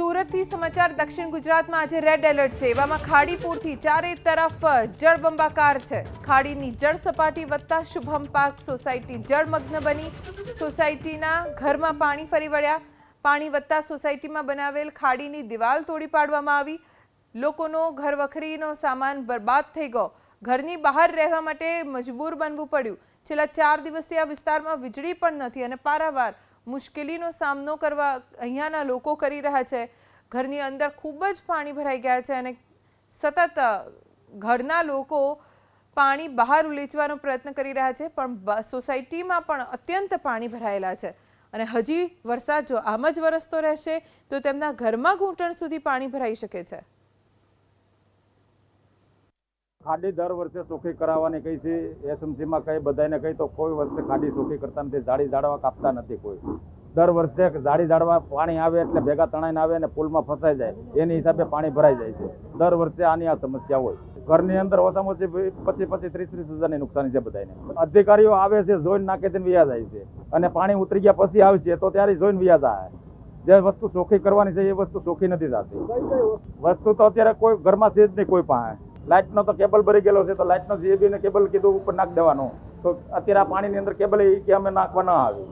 સુરતથી સમાચાર દક્ષિણ ગુજરાતમાં આજે રેડ એલર્ટ છે। એવામાં ખાડીપુરથી ચારે તરફ જળબંબાકાર છે। ખાડીની જળ સપાટી વધતા શુભમ પાર્ક સોસાયટી જળમગ્ન બની। સોસાયટીના ઘરમાં પાણી ફરી વળ્યા। પાણી વધતા સોસાયટીમાં બનાવેલ ખાડીની દિવાલ તોડી પાડવામાં આવી। લોકોનો ઘર વખરીનો સામાન બરબાદ થઈ ગયો। ઘરની બહાર રહેવા માટે મજબૂર બનવું પડ્યું। છેલ્લા 4 દિવસથી આ વિસ્તારમાં વીજળી પણ નથી અને પારાવાર મુશ્કેલીનો સામનો કરવા અહીંયાના લોકો કરી રહ્યા છે। ઘરની અંદર ખૂબ જ પાણી ભરાઈ ગયા છે અને સતત ઘરના લોકો પાણી બહાર ઉલેચવાનો પ્રયત્ન કરી રહ્યા છે, પણ સોસાયટીમાં પણ અત્યંત પાણી ભરાયેલા છે અને હજી વરસાદ જો આમ જ વરસતો રહેશે તો તેમના ઘરમાં ઘૂંટણ સુધી પાણી ભરાઈ શકે છે। ખાડી દર વર્ષે ચોખ્ખી કરાવવાની કહી છે। એસએમસીમાં કઈ બધાને કહી તો કોઈ વર્ષે ખાડી ચોખ્ખી કરતા નથી। જાડી ઝાડવા કાપતા નથી કોઈ। દર વર્ષે જાડી ઝાડવા પાણી આવે એટલે ભેગા તણાઈને આવે અને પુલમાં ફસાઈ જાય એની હિસાબે પાણી ભરાઈ જાય છે। દર વર્ષે આની આ સમસ્યા હોય। ઘરની અંદર ઓછામાં ઓછી 25-30 હજારની નુકસાની છે બધાને। અધિકારીઓ આવે છે, જોઈને નાખે છે, વ્યા જાય છે અને પાણી ઉતરી ગયા પછી આવશે તો ત્યારે જોઈને વ્યા જાય। જે વસ્તુ ચોખ્ખી કરવાની છે એ વસ્તુ ચોખ્ખી નથી થતી। વસ્તુ તો અત્યારે કોઈ ઘરમાં છે જ નહીં કોઈ પાસે। લાઇટનો તો કેબલ ભરી ગયેલો છે તો લાઇટનો જીએબી ને કેબલ કીધું ઉપર નાખ દેવાનો, તો અત્યારે આ પાણીની અંદર કેબલ કે અમે નાખવા ન આવ્યું।